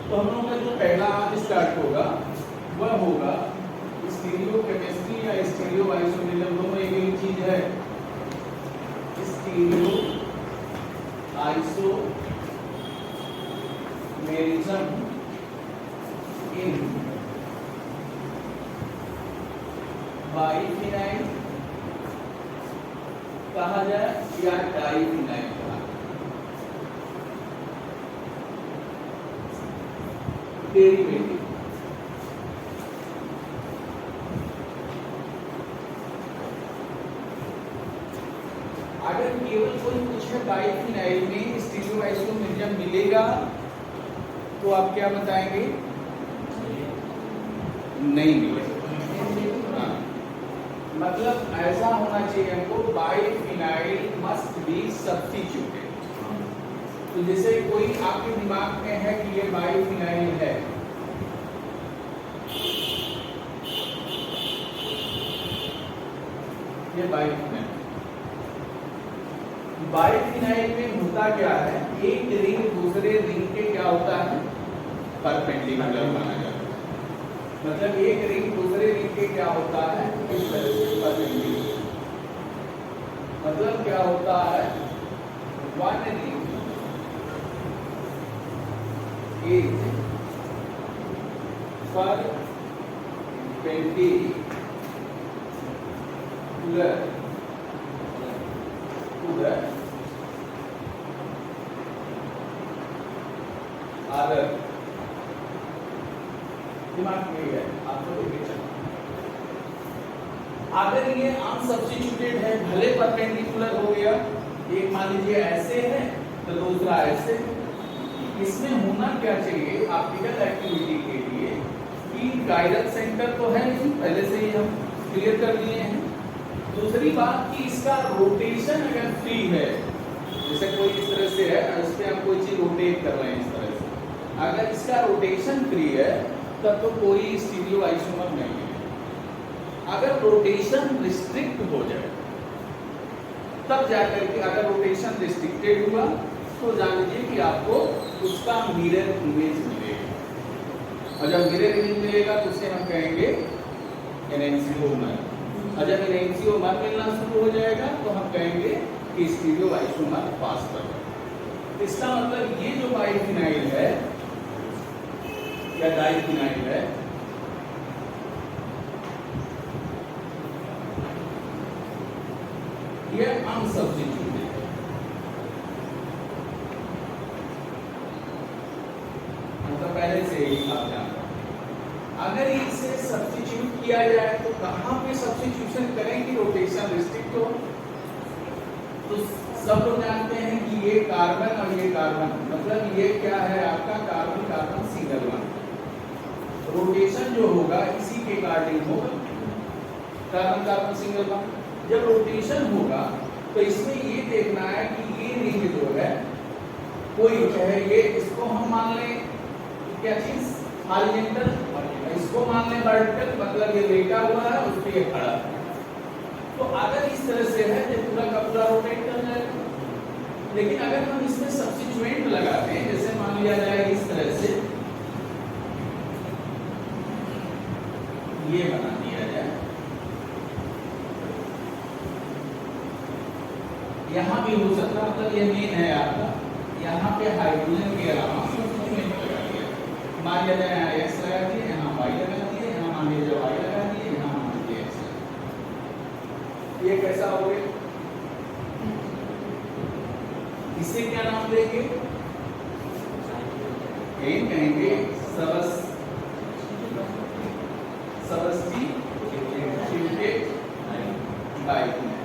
तो हम लोगों का जो पहला आज स्टार्ट होगा वह होगा स्टीरियो केमिस्ट्री या स्टीरियो आइसोमेरिज्म, दोनों एक ही चीज है। स्टीरियो आइसोमेरिज्म इन बाइफिनाइल कहा जाए या डाइफिनाइल कहा जाए। डेरिवेटिव अगर केवल कोई पूछे बाइफिनाइल में स्टीरियो आइसोमेरिज्म मिलेगा तो आप क्या बताएंगे? नहीं मिलेगा। मतलब ऐसा होना चाहिए हमको बाइफिनाइल मस्ट बी सब्स्टिट्यूटेड। तो जैसे कोई आपके दिमाग में है कि ये बाइफिनाइल है, ये बाइफिनाइल, बाइफिनाइल में होता क्या है, एक रिंग दूसरे रिंग के क्या होता है? परपेंडिकुलर माना जाता है। मतलब एक रिंग दूसरे रिंग के क्या होता है? इस तरह से परपेंडिकुलर। मतलब क्या होता है? One ring is perpendicular to the other। दिमाग में है आपको लेके चलना। अगर ये अनसब्स्टिट्यूटेड है, भले परपेंडिकुलर हो गया, एक मान लीजिए ऐसे है तो दूसरा ऐसे, इसमें होना क्या चाहिए ऑप्टिकल एक्टिविटी के लिए कि कायरल सेंटर तो है नहीं, पहले से ही हम क्लियर कर दिए हैं। दूसरी बात कि इसका रोटेशन अगर फ्री है, जैसे कोई इस तरह से है, इस पे हम कोई चीज रोटेट कर रहे हैं इस तरह से, अगर इसका रोटेशन फ्री है तब तो कोई स्टीरियो आइसोमर नहीं है। अगर रोटेशन रिस्ट्रिक्ट हो जाए तब जाकर के, अगर रोटेशन रिस्ट्रिक्टेड हुआ तो जान लीजिए कि आपको उसका मिरर इमेज मिलेगा, और जब मिरर इमेज मिलेगा तो उसे हम कहेंगे एनेंसियोमर, और जब एनेंसियोमर मिलना शुरू हो जाएगा तो हम कहेंगे कि स्टीरियो आइसोमर पास कर रहा है। इसका मतलब ये जो बाइफिनाइल है या डाइफिनाइल है, ये अनसब्स्टिट्यूटेड है। मतलब पहले से ही आप जानते हैं। अगर इसे सब्स्टिट्यूट किया जाए तो कहां पे सब्स्टिट्यूशन करें कि रोटेशन रिस्ट्रिक्ट हो? तो सब लोग जानते हैं कि ये कार्बन और ये कार्बन, मतलब ये क्या है आपका carbon carbon single bond. Rotation जो होगा इसी के अकॉर्डिंग होगा, कार्बन कार्बन सिंगल बॉन्ड। जब रोटेशन होगा तो इसमें ये देखना है कि ये रिंग जो है कोई चाहे ये, इसको हम मान लें क्या चीज हॉरिजॉन्टल, इसको मान लें वर्टिकल, मतलब ये लेटा हुआ है उस पे ये खड़ा है। तो अगर इस तरह से है तो पूरा का पूरा रोटेट कर जाएगा। लेकिन अगर हम इसमें सब्स्टिट्यूएंट लगाते हैं, जैसे मान लिया जाए इस तरह से ये बना दिया जाए, यहाँ भी हो सकता, मतलब ये मेन है आपका, यहाँ पे हाइड्रोजन के अलावा सब्स्टिट्यूएंट लगा दिया, मान लिया जाए एक्स लगा दिए, यहाँ वाई लगा दिए, यहाँ मान लीजिए वाई लगा दिए, यहाँ मान लीजिए एक्स। ये कैसा हो गया? इसे क्या नाम देंगे? कहेंगे सब्स्टिट्यूटेड बाइफिनाइल।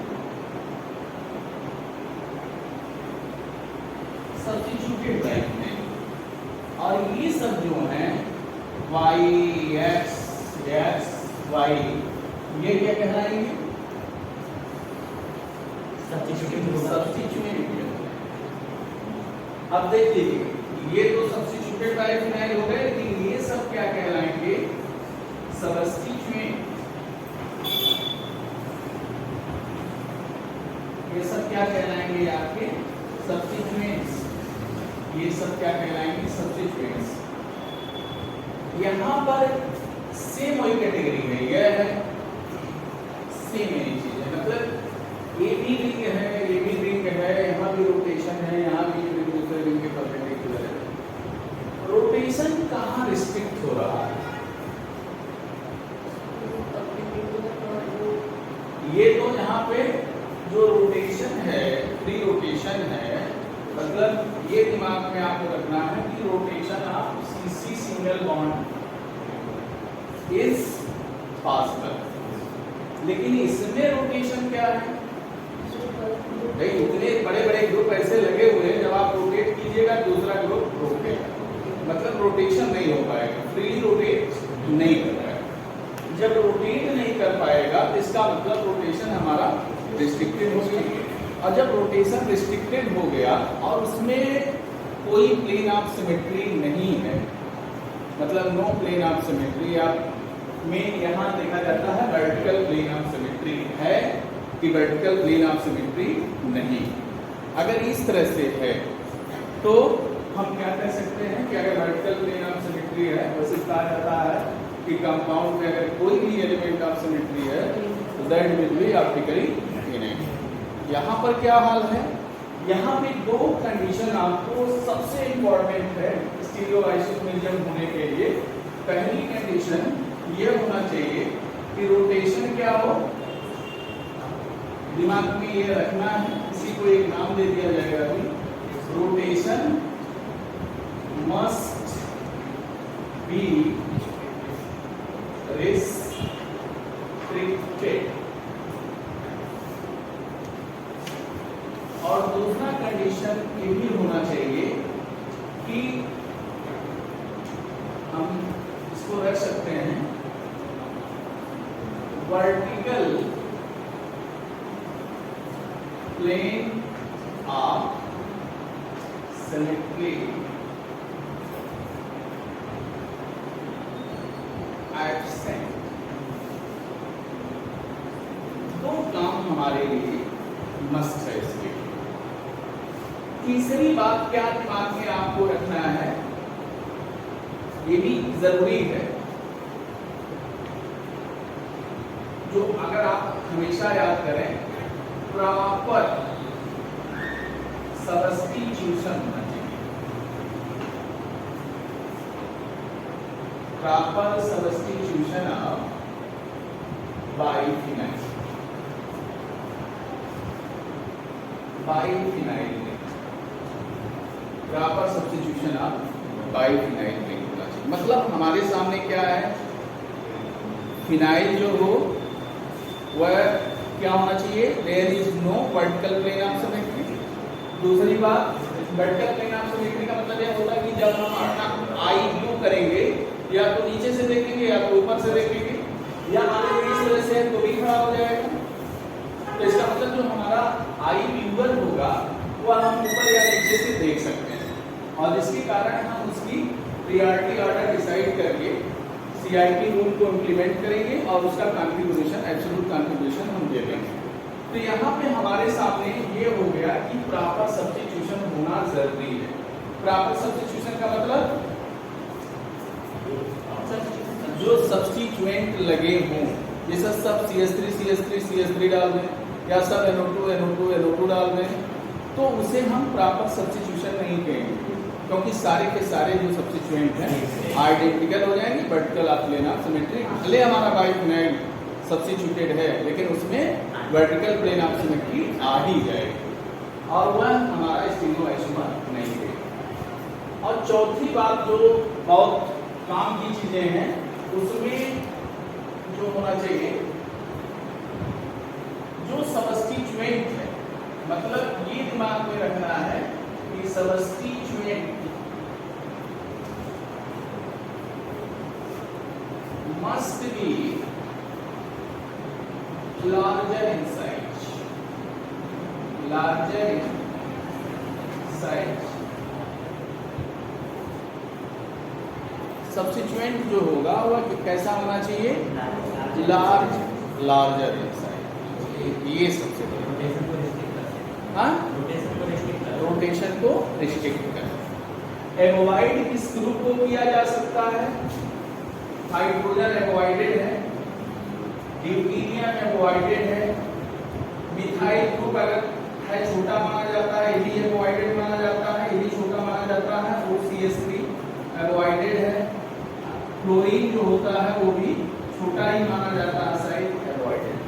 Substituted biphenyl. और ये सब जो हैं वाई एक्स एक्स वाई, ये क्या कहलाएंगे? सब्स्टिट्यूएंट। अब देख लीजिए, ये तो सब्स्टिट्यूटेड बाइफिनाइल हो गए, लेकिन ये सब क्या कहलाएंगे? सब्स्टिट्यूएंट। ये सब क्या कहलाएंगे आपके? सब्स्टिट्यूएंट्स। ये सब क्या कहलाएंगे? सब्स्टिट्यूएंट्स। यहाँ पर सेम वही कैटेगरी है, यह है सेम यही चीज है, मतलब ए बी रिंग है, ए बी रिंग है, यहाँ भी रोटेशन है, यहाँ भी दूसरे रिंग के परपेंडिकुलर है। रोटेशन कहाँ रिस्ट्रिक्ट हो रहा है? ये तो यहाँ पे जो रोटेशन है, फ्री रोटेशन है, मतलब ये दिमाग में आपको रखना है कि rotation of CC single bond is faster, लेकिन इसमें रोटेशन क्या है भाई? इतने बड़े बड़े ग्रुप ऐसे लगे हुए हैं, जब आप रोटेट कीजिएगा दूसरा ग्रुप रोकेगा, मतलब रोटेशन नहीं हो पाएगा, फ्री रोटेट नहीं कर पाएगा। जब रोटेट नहीं कर पाएगा तो इसका मतलब रोटेशन हमारा रिस्ट्रिक्टेड हो गया, और जब रोटेशन रिस्ट्रिक्टेड हो गया और उसमें कोई प्लेन ऑफ सिमेट्री नहीं है, मतलब नो प्लेन ऑफ सिमेट्री, आप में यहाँ देखा जाता है वर्टिकल प्लेन ऑफ सिमेट्री है कि वर्टिकल प्लेन ऑफ सिमेट्री नहीं। अगर इस तरह से है तो हम क्या कह सकते हैं कि अगर वर्टिकल प्लेन ऑफ सिमेट्री है, वैसे कहा जाता है कि कंपाउंड में अगर कोई भी एलिमेंट ऑफ सिमेट्री है तो that will be optically inactive. यहाँ पर क्या हाल है? यहाँ पे दो कंडीशन आपको सबसे इंपॉर्टेंट है स्टीरियो आइसोमेरिज्म होने के लिए। पहली कंडीशन ये होना चाहिए कि रोटेशन क्या हो, दिमाग में ये रखना है, इसी को एक नाम दे दिया जाएगा अभी, रोटेशन मस्ट बी रिस्ट्रिक्टेड। और दूसरा कंडीशन ये भी होना चाहिए कि हम इसको रख सकते हैं vertical plane of symmetry absent. दो काम हमारे लिए मस्ट है इसके। तीसरी बात क्या दिमाग में आपको रखना है, ये भी जरूरी है, जो अगर आप हमेशा याद करें, प्रॉपर सब्स्टिट्यूशन होना चाहिए, proper substitution of biphenyl, biphenyl proper substitution of biphenyl में होना चाहिए। मतलब हमारे सामने क्या है, फिनाइल जो हो वह क्या होना चाहिए, there is no vertical plane of symmetry. दूसरी बात, वर्टिकल प्लेन ऑफ सिमेट्री का मतलब यह होता है कि जब हम अपना आई व्यू करेंगे या तो नीचे से देखेंगे या तो ऊपर से देखेंगे या आगे इस तरह से तो भी खड़ा हो जाएगा। तो इसका मतलब जो हमारा आई व्यूअर होगा वह हम ऊपर या नीचे से देख सकते हैं, और जिसके कारण हम उसकी प्रायोरिटी ऑर्डर डिसाइड करके CIP रूल को इम्प्लीमेंट करेंगे और उसका कॉन्फ़िगरेशन, एब्सोल्यूट कॉन्फ़िगरेशन हम दे देंगे। तो यहाँ पे हमारे सामने ये हो गया कि प्रॉपर सब्स्टिट्यूशन होना जरूरी है। प्रॉपर सब्स्टिट्यूशन का मतलब जो सब्स्टिट्यूएंट लगे हों, जैसे सब CH3 डाल दें या सब NO2 डाल दें, तो उसे हम प्रॉपर सब्स्टिट्यूशन नहीं कहेंगे, क्योंकि सारे के सारे जो सब्स्टिट्यूएंट हैं आइडेंटिकल हो जाएंगे, vertical of plane of symmetry. भले हमारा बाइफिनाइल सब्स्टिट्यूटेड है लेकिन उसमें वर्टिकल प्लेन ऑफ सिमेट्री आ ही जाएगी और वह हमारा स्टीरियो आइसोमर नहीं है। और चौथी बात जो बहुत काम की चीजें हैं उसमें जो होना चाहिए, जो सब्स्टिट्यूएंट है, मतलब ये दिमाग में रखना है कि substituent must be larger in size, larger in size। Substituent जो होगा वह कैसा होना चाहिए, लार्जर इन साइज। ये सबसे रोटेशन को रिस्ट्रिक्ट कर। एमोवाइड किस ग्रुप को किया जा सकता है, हाइड्रोजन अवॉइडेड है, ड्यूटीरियम अवॉइडेड है, मिथाइल ग्रुप अगर है छोटा माना जाता है, ये भी अवॉइडेड माना जाता है, ये भी छोटा माना जाता है, OCH3 अवॉइडेड है, क्लोरीन जो होता है वो भी छोटा ही माना जाता है, साइड अवॉइडेड।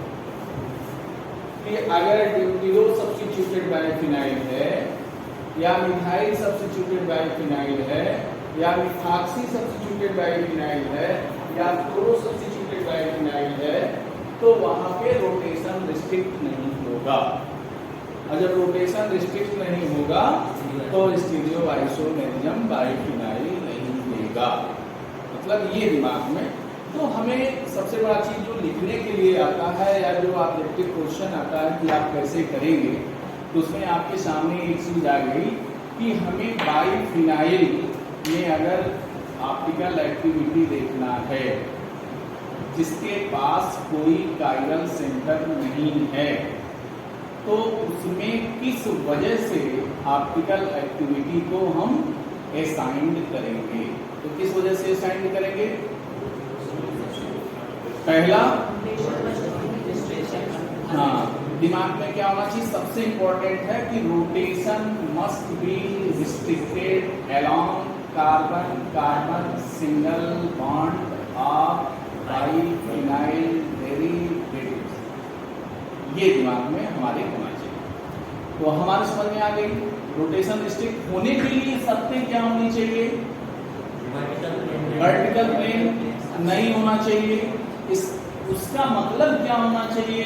कि अगर ड्यूटीरो सब्स्टिट्यूटेड बाइफिनाइल है या मिथाइल सब्स्टिट्यूटेड बाइफिनाइल है या मिथाक्सी सब्स्टिट्यूटेड बाइफिनाइल है या क्लोरो सब्स्टिट्यूटेड बाइफिनाइल है तो वहां पे रोटेशन रिस्ट्रिक्ट नहीं होगा। और जब रोटेशन रिस्ट्रिक्ट नहीं होगा तो स्टीरियो आइसोमेरिज्म बाइफिनाइल नहीं देगा। मतलब ये दिमाग में। तो हमें सबसे बड़ा चीज जो लिखने के लिए आता है या जो ऑब्जेक्टिव क्वेश्चन आता है कि आप कैसे करेंगे, तो उसमें आपके सामने एक चीज आ गई कि हमें बाइफिनाइल में अगर ऑप्टिकल एक्टिविटी देखना है जिसके पास कोई कायरल सेंटर नहीं है तो उसमें किस वजह से ऑप्टिकल एक्टिविटी को हम असाइंड करेंगे। तो किस वजह से असाइंड करेंगे? पहला, हाँ, दिमाग में क्या होना चाहिए? सबसे इंपॉर्टेंट है कि rotation must be restricted along carbon carbon single bond of biphenyl derivatives. ये दिमाग में हमारे होना चाहिए। तो हमारे समझ में आ गई रोटेशन रिस्ट्रिक्ट होने के लिए शर्तें क्या होनी चाहिए? वर्टिकल प्लेन नहीं होना चाहिए। उसका मतलब क्या होना चाहिए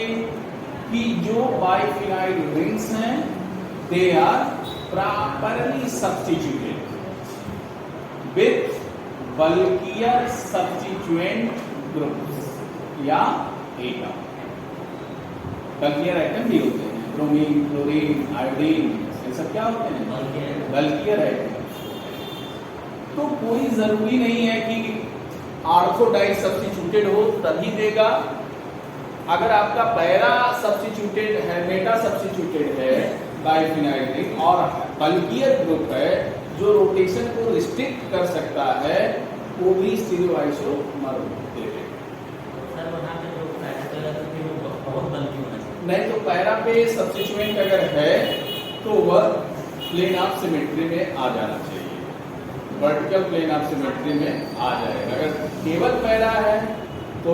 कि जो बाइफिनाइल रिंग्स हैं they are properly substituted with bulkier substituent groups या एटम। बल्कियर आइटम भी होते हैं, ब्रोमीन, क्लोरीन, आयोडीन, ये सब क्या होते हैं? Bulkier item. तो कोई जरूरी नहीं है कि ऑर्थोडाई सब्स्टिट्यूटेड हो तभी देगा। अगर आपका पैरा सब्स्टिट्यूटेड है, मेटा सब्स्टिट्यूटेड है बाइफिनाइल रिंग और बल्कियर ग्रुप है जो रोटेशन को रिस्ट्रिक्ट कर सकता है, वो भी स्टीरियो आइसोमर देगा। सर वहां पे जो पैरा तो बहुत बल्कि होना चाहिए। नहीं तो पैरा पे सब्स्टिट्यूएंट अगर है तो वह प्लेन ऑफ सिमेट्री में आ जाना चाहिए, वर्टिकल प्लेन ऑफ सिमेट्री में आ जाएगा। अगर केवल पैरा है तो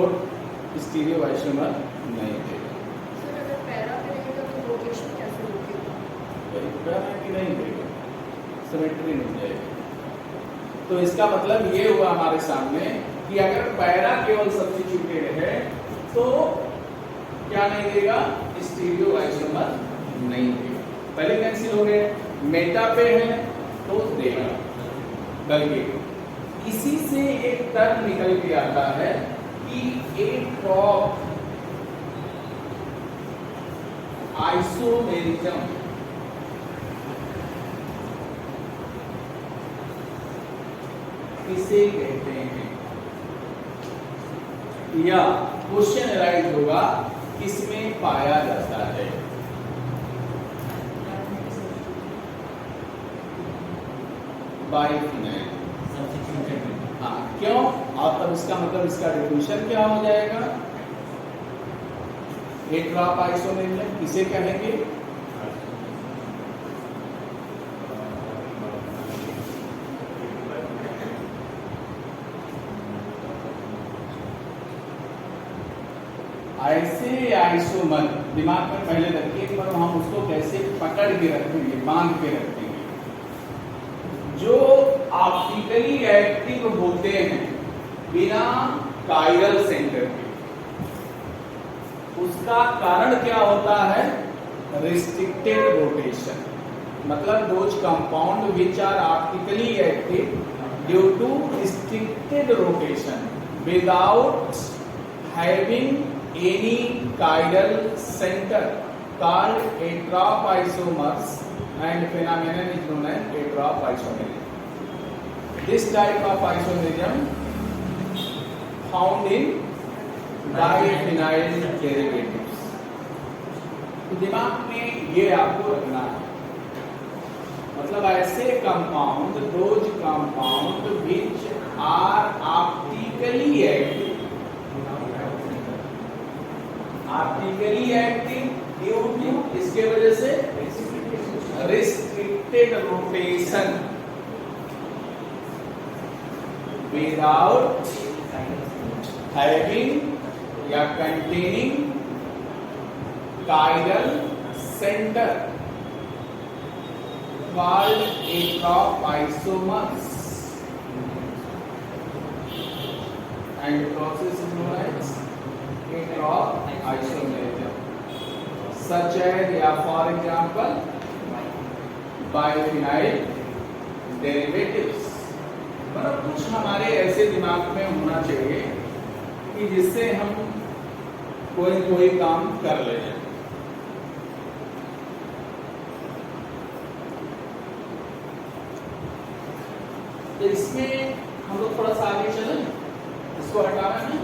स्टीरियो आइसोमर नहीं देगा। सर अगर पैरा पे रहेगा तो रोटेशन कैसे रुकेगा? पैरा की नहीं देगा, सिमेट्री नहीं जाएगी। तो इसका मतलब ये हुआ हमारे सामने कि अगर पैरा केवल सब्स्टिट्यूटेड है तो क्या नहीं देगा? स्टीरियो आइसोमर नहीं देगा। पहले कैंसिल हो गए। मेटा पे है तो देगा। बल्कि इसी से एक टर्म निकल के आता है कि एट्रॉप आइसोमेरिज्म किसे कहते हैं, या क्वेश्चन अराइज होगा किसमें पाया जाता है? बाइफिनाइल। हाँ, क्यों? और तब इसका मतलब इसका डेफिनेशन क्या हो जाएगा? एट्रॉप आइसोमेरिज्म किसे कहेंगे? ऐसे आइसोमर दिमाग में पहले रखिए, पर हम उसको कैसे पकड़ के रखेंगे, बांध के रखेंगे। जो ऑप्टिकली एक्टिव होते हैं बिना कायरल सेंटर के, उसका कारण क्या होता है? Restricted rotation. मतलब those compound which are optically active due to restricted rotation without having any chiral center called atrop isomers and phenomenon is known as atrop isomerism. This type of isomerism found in diphenyl derivatives. तो दिमाग में ये आपको रखना है। मतलब ऐसे compound, those compound which are optically active optically active due to इसके वजह से restricted rotation without having या containing chiral center called atrof isomers and process is known as atrof isomerism such as या for example बायोफिनाइल डेरिवेटिव्स। मतलब कुछ हमारे ऐसे दिमाग में होना चाहिए कि जिससे हम कोई काम कर ले जाए। तो इसमें हम लोग थोड़ा सा आगे चलें, इसको हटाना है।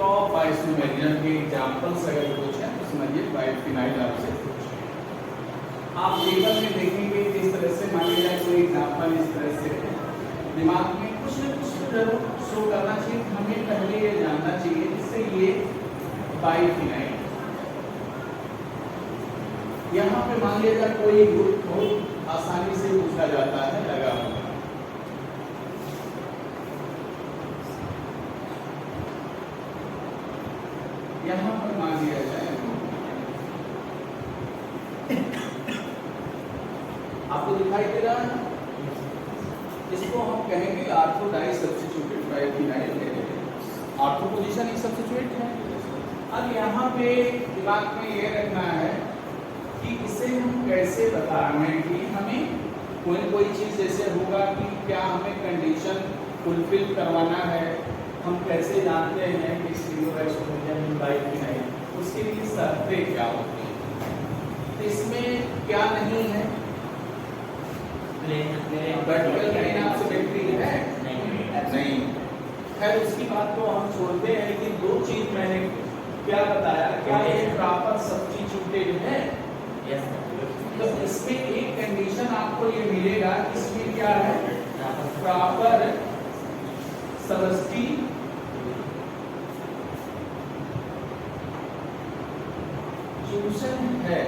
ऑफ आइसोमेरिज्म के एग्जांपल्स अगर कुछ है तो समझिए बायोफिनाइल आपसे आप टेबल में देखेंगे किस तरह से मान लीजिए कोई एग्जांपल इस तरह से है, दिमाग में कुछ न कुछ जरूर शो करना चाहिए। हमें पहले ये जानना चाहिए जिससे ये बायोफिनाइल यहाँ पे मान लीजिएगा कोई ग्रुप बहुत आसानी से पूछा जाता है लगा हुआ, यहाँ पर मान लिया जाए आपको दिखाई दे रहा है, इसको हम कहेंगे ortho di substituted biphenyl derivative. Ortho position एक सब्स्टिट्यूट है। अब यहाँ पे दिमाग में ये रखना है कि इसे हम कैसे बता रहे हैं कि हमें कोई चीज जैसे होगा कि क्या हमें कंडीशन फुलफिल करवाना है, हम कैसे जानते हैं कि स्टीरियोआइसोमेरिज्म बायोफिनाइल, उसके लिए शर्तें क्या होती हैं। तो इसमें क्या नहीं है, वर्टिकल प्लेन ऑफ सिमेट्री है नहीं। खैर उसकी बात को हम छोड़ते हैं, लेकिन दो चीज मैंने क्या बताया, क्या ये प्रॉपर सब्स्टिट्यूटेड है। तो इसमें एक कंडीशन आपको ये मिलेगा, इसमें क्या है प्रॉपर सब्स्टिट्यूशन है।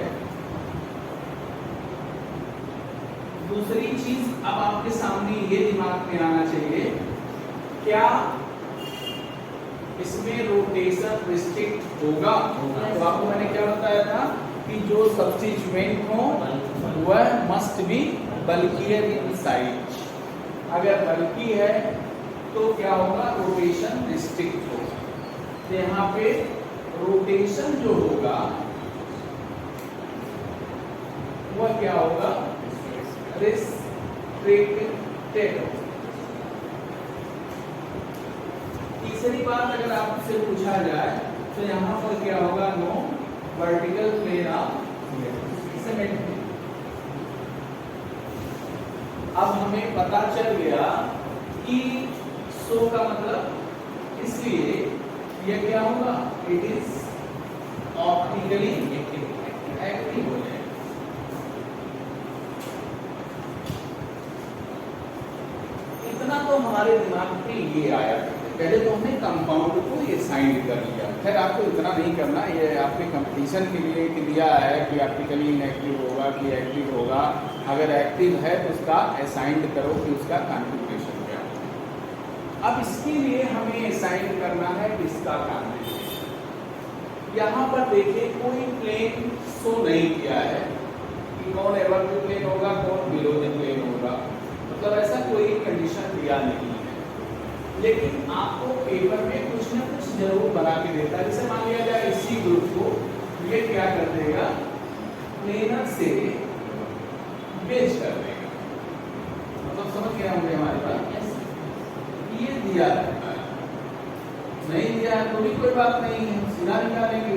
दूसरी चीज अब आपके सामने ये दिमाग में आना चाहिए, क्या इसमें रोटेशन रिस्ट्रिक्ट होगा। तो आपको मैंने क्या बताया था कि जो सब्स्टिट्यूएंट हो वह must be bulkier in size. अगर बल्कि है तो क्या होगा, रोटेशन रिस्ट्रिक्ट होगा। तो यहाँ पे रोटेशन जो होगा वह क्या होगा, रिस्ट्रिक्टेड। तीसरी बात अगर आपसे पूछा जाए तो यहाँ पर क्या होगा, no vertical plane of symmetry. अब हमें पता चल गया कि सो का मतलब, इसलिए यह क्या होगा, इट इज ऑप्टिकली एक्टिव हो जाएगा। इतना तो हमारे दिमाग में ये आया। पहले तो हमने कंपाउंड को ये साइन कर लिया। खैर आपको इतना नहीं करना, ये आपके कंपटीशन के लिए दिया है कि ऑप्टिकली इनएक्टिव होगा कि एक्टिव होगा। अगर एक्टिव है तो उसका असाइंड करो कि उसका कॉन्फ़िगरेशन क्या है। अब इसके लिए हमें असाइन करना है कि इसका कॉन्फ़िगरेशन। यहाँ पर देखिए कोई प्लेन शो नहीं किया है कि कौन एबव द प्लेन होगा, कौन बिलो द प्लेन होगा, मतलब ऐसा कोई कंडीशन दिया नहीं है। लेकिन आपको पेपर में कुछ न कुछ जरूर बना के देता है। जैसे मान लिया जाए इसी ग्रुप को ये क्या कर देगा, प्लेनर से बेच कर देगा। मतलब समझ गया होंगे हमारे पास, ये दिया रहता है। हैं तो भी कोई बात नहीं है, सीधा निकालेंगे,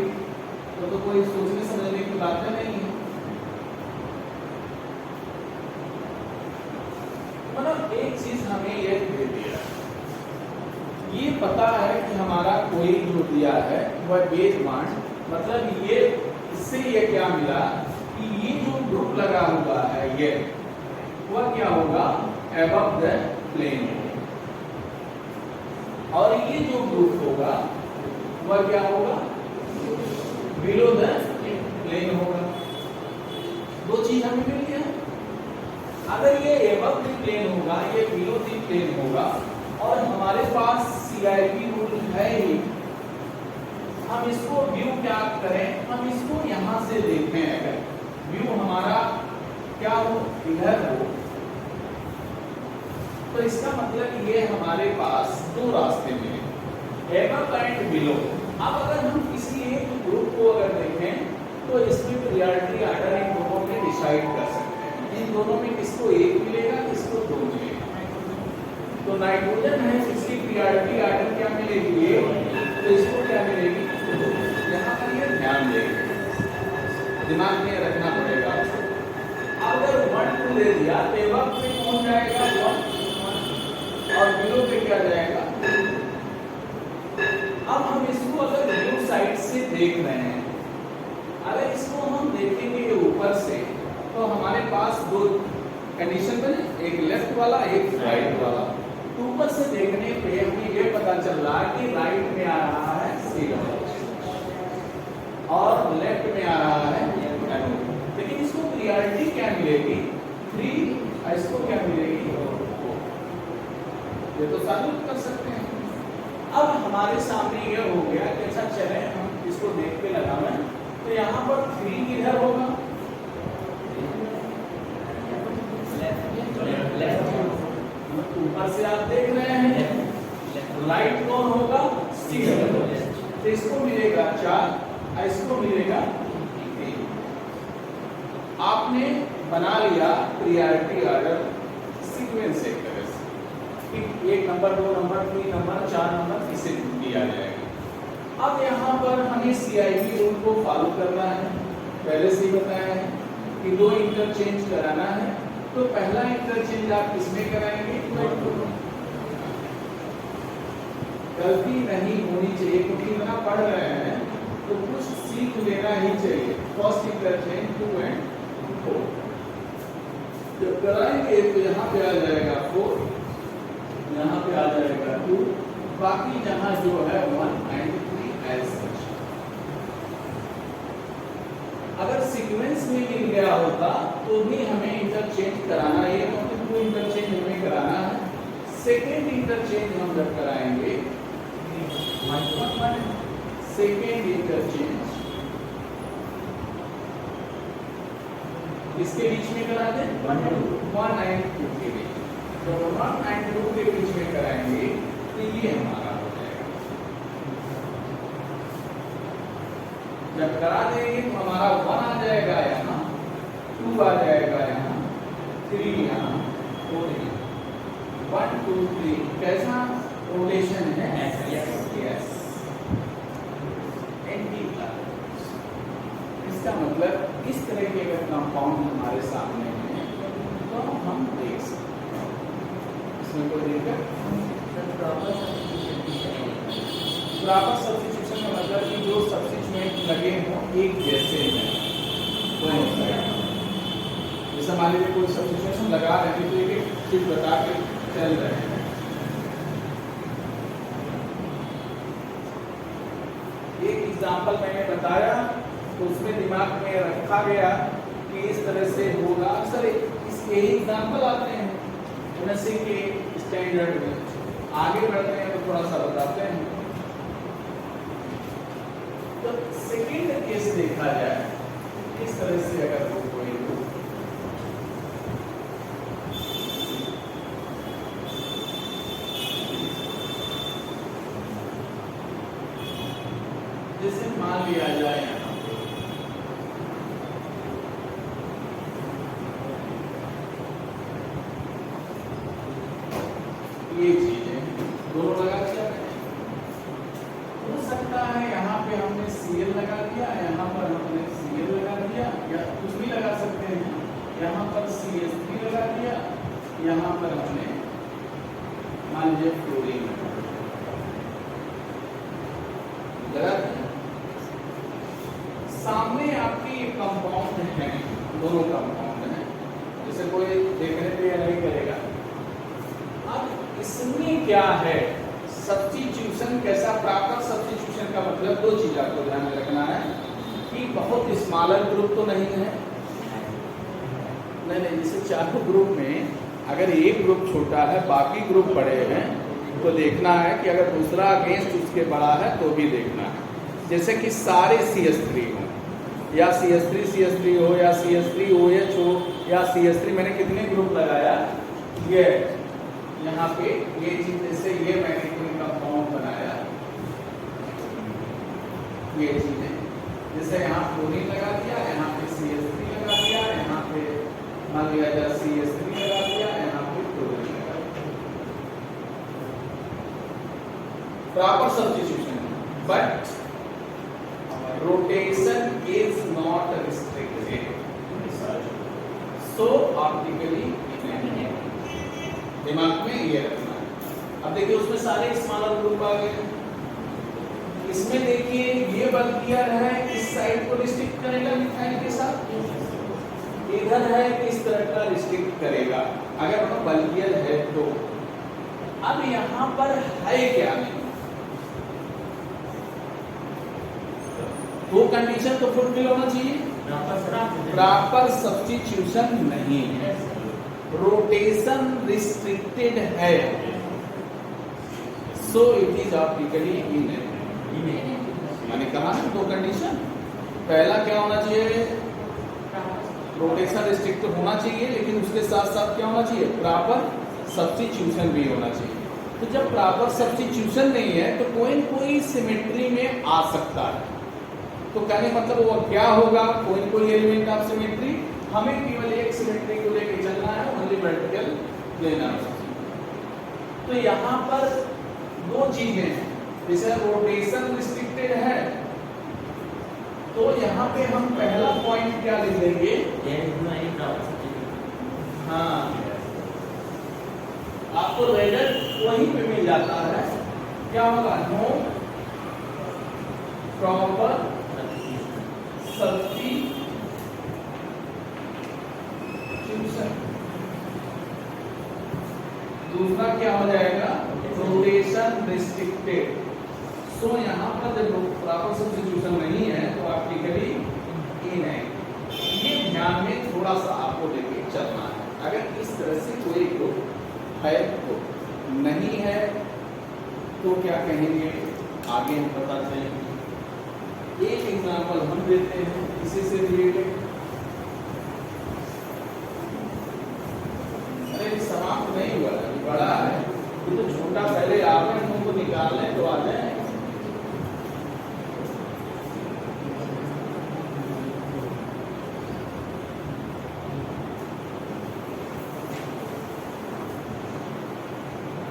तो कोई सोचने समझने की बात नहीं है। मतलब एक चीज हमें ये दे दिया, ये पता है कि हमारा कोई जो दिया है वह बेस मान, मतलब ये इससे ये क्या मिला कि ये जो ग्रुप लगा हुआ है ये वह क्या होगा, अबव द प्लेन, और ये जो ग्रुप होगा वह क्या होगा, बिलो द प्लेन होगा। दो चीज हमें मिल गया। अगर ये अबव द प्लेन होगा, ये बिलो द प्लेन होगा, और हमारे पास CIP रूल है ही, हम इसको व्यू क्या करें, हम इसको यहां से देखें, अगर व्यू हमारा क्या हो, इधर हो, तो इसका मतलब ये हमारे पास दो रास्ते मिले, अबव एंड बिलो। अब अगर हम किसी एक ग्रुप को अगर देखें तो इसमें प्रायोरिटी ऑर्डर इन दोनों में डिसाइड कर सकते हैं, इन दोनों में किसको एक मिलेगा, किसको दो मिलेगा। तो नाइट्रोजन है, इसकी प्रायोरिटी ऑर्डर क्या मिलेगी, तो इसको क्या मिलेगी, यहाँ पर ये ध्यान देंगे, दिमाग में रखना पड़ेगा। अगर 1 2 दे दिया तो अबव पे कौन जाएगा, 1, और बिलो पे क्या जाएगा। अब हम इसको अगर व्यू साइड से देख रहे हैं, अगर इसको हम देखेंगे ऊपर से, तो हमारे पास दो कंडीशन बने, एक लेफ्ट वाला एक राइट वाला। तो ऊपर से देखने पे हमें ये पता चल रहा है कि राइट में आ रहा है सिग्नल और लेफ्ट में आ रहा है एनोड, लेकिन इसको प्रायोरिटी क्या मिलेगी, 3, इसको क्या मिलेगी, 4। ये तो साबित कर सकते हैं। अब हमारे सामने ये हो गया कि अच्छा चले हम इसको देख के लगाना, तो यहाँ पर 3 किधर होगा, ऊपर से आप देख रहे हैं, राइट कौन होगा, सिग्नल, तो इसको मिलेगा 4, इसको मिलेगा 3। आपने बना लिया प्रायोरिटी ऑर्डर सीक्वेंस एक तरह से, 1 नंबर 2 नंबर 3 नंबर 4 नंबर इसे दिया जाएगा। अब यहाँ पर हमें CIP रूल को फॉलो करना है, पहले से ही बताया है कि 2 इंटरचेंज कराना है, तो पहला इंटरचेंज आप किसमें कराएंगे, गलती नहीं होनी चाहिए, क्योंकि इतना पढ़ रहे हैं तो कुछ सीख लेना ही चाहिए। फर्स्ट इंटरचेंज 2 and 4 जब कराएंगे तो यहाँ पे आ जाएगा 4, यहाँ पे आ जाएगा 2, बाकी जहाँ जो है 1 and 3 एज सच। अगर सीक्वेंस में मिल गया होता तो भी हमें इंटरचेंज कराना, ये मतलब 2 इंटरचेंज हमें कराना है। सेकेंड इंटरचेंज हम जब कराएंगे, सेकेंड इंटरचेंज इसके बीच में करा दें, 1 and 2 के बीच, तो 1 and 2 के बीच में कराएंगे तो ये हमारा हो जाएगा। जब करा देंगे तो हमारा 1 आ जाएगा यहाँ, 2 आ जाएगा यहाँ, 3 यहाँ, 4 यहाँ, 1 2 3। कैसा रोटेशन है, यस, एंटी क्लॉकवाइज। इसका मतलब इस तरह के अगर कंपाउंड हमारे सामने है तो हम देख सकते हैं, इसमें कोई दिक्कत। प्रॉपर सब्स्टिट्यूशन का मतलब कि जो सब्स्टिट्यूएंट लगे हों एक जैसे हैं दोनों साइड। जैसे मान लीजिए कोई सब्स्टिट्यूशन लगा रहे हैं तो एक चीज बता के चल रहे हैं। एक एग्जाम्पल मैंने बताया तो उसमें दिमाग में रखा गया कि इस तरह से होगा। अक्सर इसके एग्जाम्पल आते हैं नर्सिंग के स्टैंडर्ड में, आगे बढ़ते हैं तो थोड़ा सा बताते हैं। तो सेकेंड केस देखा जाए इस तरह से, अगर वो कोई हो जैसे मान लिया जाए यहाँ ये चीज है, दोनों लगा दिया मैंने, पे हमने CL लगा दिया, यहाँ पर हमने CL लगा दिया, या कुछ भी लगा सकते हैं, यहाँ पर CH3 लगा दिया, यहाँ पर हमने मान लीजिए फ्लोरीन लगा दिया। सामने आपकी कंपाउंड है, दोनों कंपाउंड हैं, जैसे कोई देखने पे या नहीं करेगा। अब इसमें क्या है, सब्स्टिट्यूशन कैसा, प्रॉपर सब्स्टिट्यूशन का मतलब दो चीज आपको ध्यान में रखना है कि बहुत स्मॉलर ग्रुप तो नहीं है, नहीं, जैसे चारों ग्रुप में अगर एक ग्रुप छोटा है बाकी ग्रुप बड़े हैं तो देखना है कि अगर दूसरा अगेंस्ट उसके बड़ा है तो भी देखना है। जैसे कि सारे CH3 हो या CH3 हो या CH3OH हो या CH3, मैंने कितने ग्रुप लगाया, ये यहाँ पे ये चीज, जैसे ये मैंने कोई कंपाउंड बनाया, ये चीजें जैसे यहाँ फ्लोरीन लगा दिया, यहाँ पे CH3 लगा दिया, यहाँ पे मान लिया जाए CH3 लगा दिया, यहाँ पे फ्लोरीन लगा दिया। Proper substitution, but rotation is not restricted, so optically दिमाग में ये रखना है। अब देखिए उसमें सारे स्मॉलर ग्रुप आ गए, इसमें देखिए ये बल्कियर है, इस साइड को रिस्ट्रिक्ट करेगा मिथाइल के साथ, इधर है इस तरह का रिस्ट्रिक्ट करेगा अगर वो बल्कियर है तो। अब यहाँ पर है क्या नहीं, वो कंडीशन तो फुलफिल होना चाहिए, प्रॉपर सब्स्टिट्यूशन नहीं है, रोटेशन रिस्ट्रिक्टेड है, so it is optically inactive. मैंने कहा ना दो कंडीशन, पहला क्या होना चाहिए, रोटेशन रिस्ट्रिक्टेड होना चाहिए, लेकिन उसके साथ साथ क्या होना चाहिए, प्रॉपर सब्स्टिट्यूशन भी होना चाहिए। तो जब प्रॉपर सब्स्टिट्यूशन नहीं है तो कोई सिमेट्री में आ सकता है, तो कहने मतलब वो क्या होगा, कोई एलिमेंट ऑफ सिमेट्री, हमें केवल एक सिमेट्री को लेके चलना है, ओनली वर्टिकल लेना है। तो यहाँ पर दो चीजें हैं, जैसे रोटेशन रिस्ट्रिक्टेड है तो यहाँ पे हम पहला पॉइंट क्या लिख देंगे, हाँ आपको रेडर वहीं पे मिल जाता है, क्या होगा, नो प्रॉपर सब्स्टिट्यूशन। दूसरा क्या हो जाएगा, रोटेशन रिस्ट्रिक्टेड। सो यहाँ पर जब प्रॉपर सब्स्टिट्यूशन नहीं है तो ऑप्टिकली इनएक्टिव। ये ध्यान में थोड़ा सा आपको लेके चलना है। अगर इस तरह से कोई ग्रुप है तो, नहीं है तो क्या कहेंगे, आगे हम पता चलेंगे। एक एग्जाम्पल हम देते हैं इसी से रिलेटेड। अरे समाप्त नहीं हुआ, बड़ा है, ये तो छोटा, पहले आपने उनको निकाल लें तो आ जाए।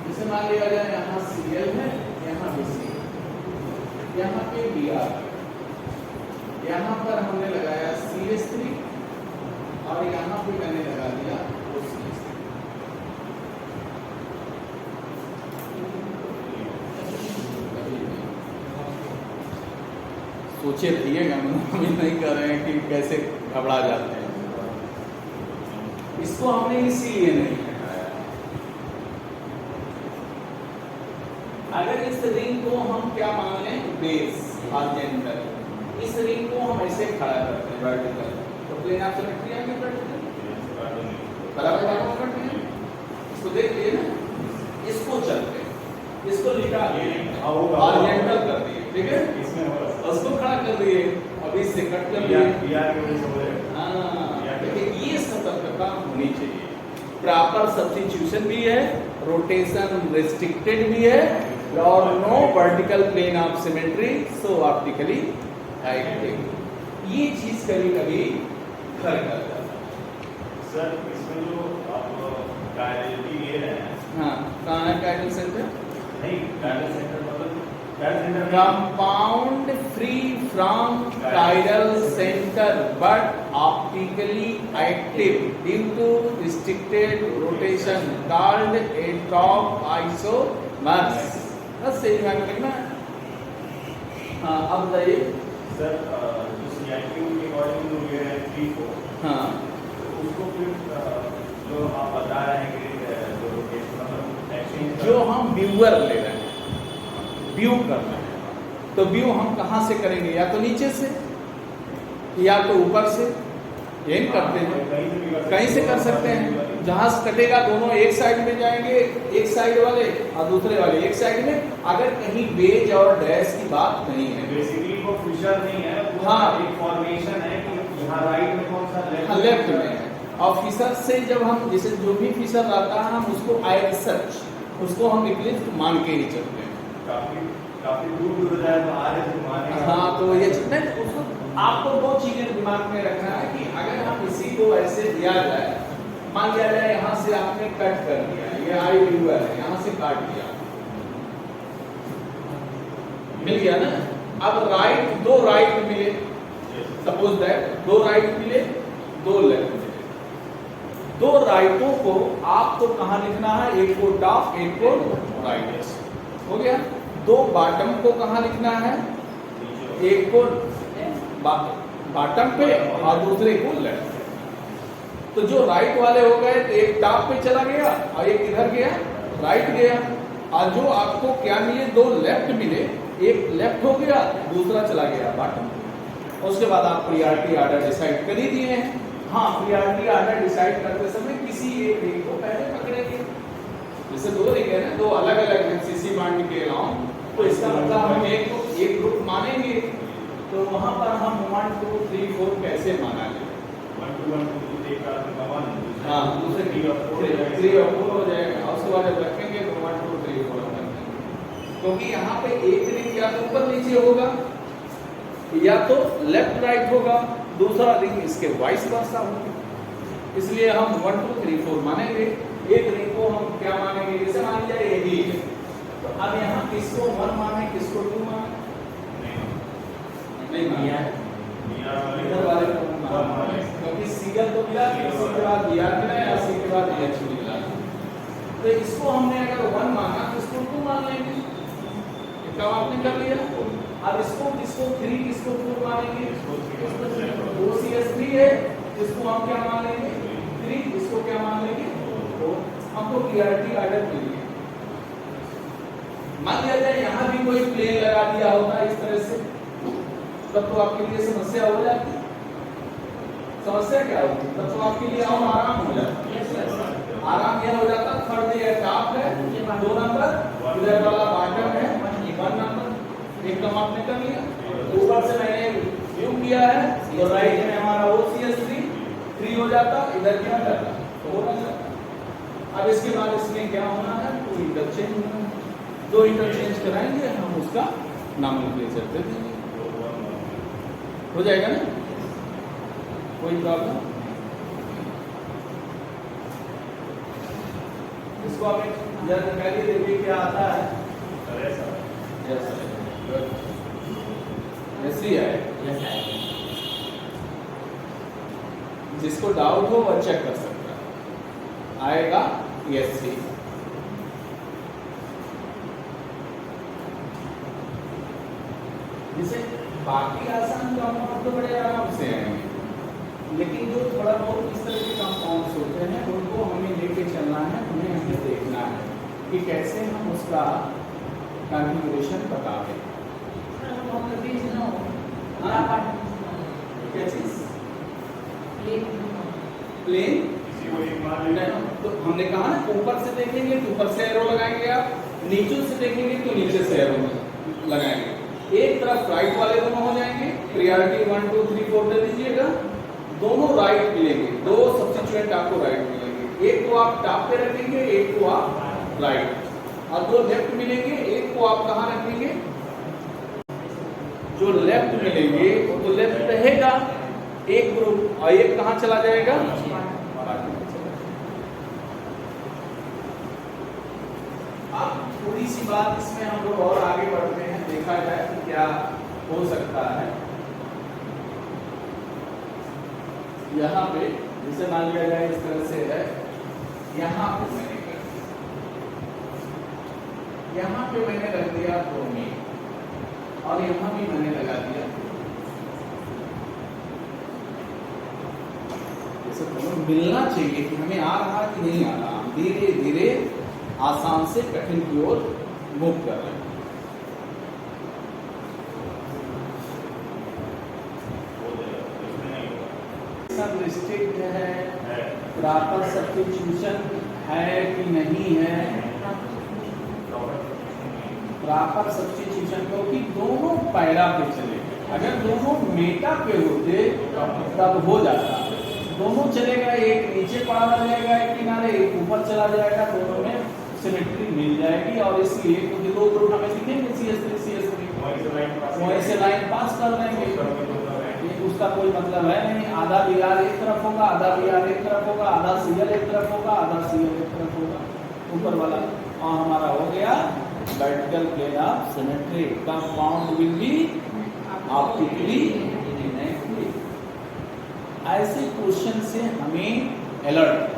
जैसे मान लिया जाए यहाँ Cl है, यहाँ भी Cl, यहाँ पे Br, यहाँ पर हमने लगाया CH3 और यहाँ पे मैंने लगा दिया OCH3। सोचे रहिएगा, हम ये नहीं कर रहे हैं कि कैसे घबरा जाते हैं, इसको हमने इसीलिए नहीं हटाया। अगर इस रिंग को हम क्या मान लें, बेस हॉरिजॉन्टल, इस रिंग को हम ऐसे खड़ा करते हैं वर्टिकल, तो प्लेन ऑफ सिमेट्री आ गया वर्टिकल, बराबर बराबर करते हैं। इसको देख लिए ना, इसको चलते हैं, इसको लिखा हॉरिजॉन्टल कर दिए, ठीक है, इसमें उसको खड़ा कर दिए, अब इससे कट कर दिए। हाँ, देखिए ये सतर्कता होनी चाहिए। प्रॉपर सब्स्टिट्यूशन भी है, रोटेशन रिस्ट्रिक्टेड भी है, और no vertical plane of symmetry, so optically active. ये चीज कभी कभी घर कर जाता है। सर इसमें जो आप कायरलिटी ले रहे हैं, हाँ, कहाँ है कायरल सेंटर? नहीं कायरल सेंटर मतलब compound free from chiral center but optically active due to restricted rotation called atop isomers। बस सही में लिखना है। हाँ अब बताइए सर जो सीआईक्यू के अकॉर्डिंग जो ये है 3-4, हाँ तो उसको फिर जो आप बता रहे हैं कि जो रोटेशन मतलब एक्सचेंज जो हम व्यूअर ले रहे हैं, व्यू कर रहे हैं, तो व्यू हम कहाँ से करेंगे? या तो नीचे से या तो ऊपर से, यही करते हैं। कहीं से कर सकते हैं। जहां से कटेगा दोनों एक साइड में जाएंगे, एक साइड वाले और दूसरे वाले एक साइड में, अगर कहीं वेज और डैश की बात नहीं है। बेसिकली वो फिशर नहीं है, वो हाँ। एक फॉर्मेशन है कि यहाँ राइट में कौन सा लेफ्ट में है। और फिशर से जब हम जैसे जो भी फिशर आता है हम उसको आई रिसर्च, उसको हम इक्लिप्स मान के ही चलते हैं। काफी दूर हो जाए तो आगे से माने। हाँ तो ये नहीं, उसको आपको दो चीजें दिमाग में रखना है कि अगर हम इसी को ऐसे दिया जाए, मान लिया जाए यहाँ से आपने कट कर दिया, ये आई व्यूअर है, यहाँ से काट दिया, मिल गया ना। अब राइट, दो राइट मिले, सपोज दैट दो राइट मिले, दो लेफ्ट मिले, दो राइटों को आपको कहाँ लिखना है? एक को टॉप, एक को राइट, हो गया। दो बॉटम को कहाँ लिखना है? एक को बॉटम पे और दूसरे को लेफ्ट। तो जो राइट वाले हो गए तो एक टॉप पे चला गया और एक इधर गया, राइट गया। और जो आपको क्या मिले? दो लेफ्ट मिले, एक लेफ्ट हो गया, दूसरा चला गया बॉटम। उसके बाद आप प्रियॉरिटी ऑर्डर डिसाइड कर ही दिए हैं। हाँ, प्रियॉरिटी ऑर्डर डिसाइड करते समय किसी एक रिंग को पहले पकड़ेंगे। जैसे दो रिंग है ना, दो अलग अलग है सीसी बांड के अलावा, तो इसका मतलब हम एक ग्रुप मानेंगे, तो वहां पर हम 1 2 3 4 कैसे माना जाए? 1 2 1 2 3 4 5 हाँ, दूसरे 3 और 4 हो जाएगा। और उसके बाद जब रखेंगे तो 1 2 3 4 रखेंगे, क्योंकि यहाँ पे एक रिंग या तो ऊपर नीचे होगा या तो लेफ्ट राइट होगा, दूसरा रिंग इसके वाइस वर्सा होगा। इसलिए हम 1 2 3 4 मानेंगे। एक रिंग को हम क्या मानेंगे? जैसे मान लिया ये भी है, तो अब यहाँ किसको 1 माने, किसको 2 माने? नहीं माने, इधर वाले को 1 माने, क्योंकि सीगल तो मिला, फिर सी के बाद बियार मिला या सी के बाद एच मिला। तो इसको हमने अगर 1 माना तो इसको 2 मान लेंगे। इसका आपने कर लिया। अब इसको किसको 3 किसको 4 मानेंगे? OCS3 है, इसको हम क्या मान लेंगे? 3, इसको क्या मान लेंगे? 4। हमको प्रियॉरिटी ऑर्डर मिल गया। मान लिया जाए यहाँ भी कोई प्लेन लगा दिया होता इस तरह से, तब तो आपके लिए समस्या हो जाती। समस्या क्या होती? तब तो आपके लिए और आराम हो जाता। आराम यह हो जाता, थर्ड ये टॉप है, 2 नंबर, इधर वाला बॉटम है 1 नंबर, एकदम आपने कर लिया। ऊपर से मैंने व्यू किया है, तो राइट में हमारा OCS3 3 हो जाता, इधर क्या जाता 4 हो जाता। अब इसके बाद इसमें क्या होना है? तो इंटरचेंज होना है। दो इंटरचेंज कराएंगे हम, उसका नॉमेनक्लेचर दे देंगे, हो जाएगा ना? कोई प्रॉब्लम? इसको आप जरा निकालिए, देखिए क्या आता है। ऐसी है, जिसको डाउट हो वह चेक कर सकता है, आएगा यस सी। जिसे बाकी आसान कंपाउंड तो बड़े आराम से आएंगे, लेकिन जो थोड़ा बहुत इस तरह के कंपाउंड्स होते हैं उनको हमें लेके चलना है, हमें देखना है कि कैसे हम उसका कॉन्फ़िगरेशन बता दें। क्या चीज? प्लेन तो हमने कहा ना, ऊपर से देखेंगे तो ऊपर से एरो लगाएंगे, आप नीचे से देखेंगे तो नीचे से एरो लगाएंगे। एक तरफ राइट वाले दोनों हो जाएंगे, प्रियॉरिटी 1 2 3 4 दे दीजिएगा, दोनों राइट मिलेंगे, दो सब्स्टिट्यूएंट आपको राइट मिलेंगे। एक को आप टॉप पे रखेंगे, एक को आप राइट, और दो लेफ्ट मिलेंगे, एक को आप कहाँ रखेंगे? जो लेफ्ट मिलेंगे वो तो लेफ्ट रहेगा एक ग्रुप, और एक कहाँ चला जाएगा? अब थोड़ी सी बात इसमें हम लोग और आगे बढ़ते हैं, देखा जाए कि क्या हो सकता है। यहाँ पे जैसे मान लिया जाए इस तरह से है, यहाँ पे मैंने कर दिया, यहाँ पे मैंने रख दिया ब्रोमीन और यहाँ भी मैंने लगा दिया। जैसे दोनों मिलना चाहिए कि हमें आ रहा कि नहीं आ रहा, धीरे धीरे आसान से कठिन की ओर मूव कर रहे हैं। सब रिस्ट्रिक्ट है, प्रॉपर सब्स्टिट्यूशन है कि नहीं है, प्रॉपर सब्स्टिट्यूशन, क्योंकि दोनों पैरा पे चले। अगर दोनों मेटा पे होते तब हो जाता, दोनों चलेगा, एक नीचे पड़ा रह जाएगा एक किनारे, एक ऊपर चला जाएगा, दोनों में सिमेट्री मिल जाएगी। और इसलिए क्योंकि दो ग्रुप हमें दिखेंगे CH3 CH3, वहीं से लाइन पास कर देंगे, उसका कोई मतलब है नहीं। आधा Br एक तरफ होगा, आधा Br एक तरफ होगा, आधा Cl एक तरफ होगा, आधा Cl एक तरफ होगा, ऊपर वाला। और हमारा हो गया vertical plane of symmetry, compound will be optically inactive. ऐसे क्वेश्चन से हमें अलर्ट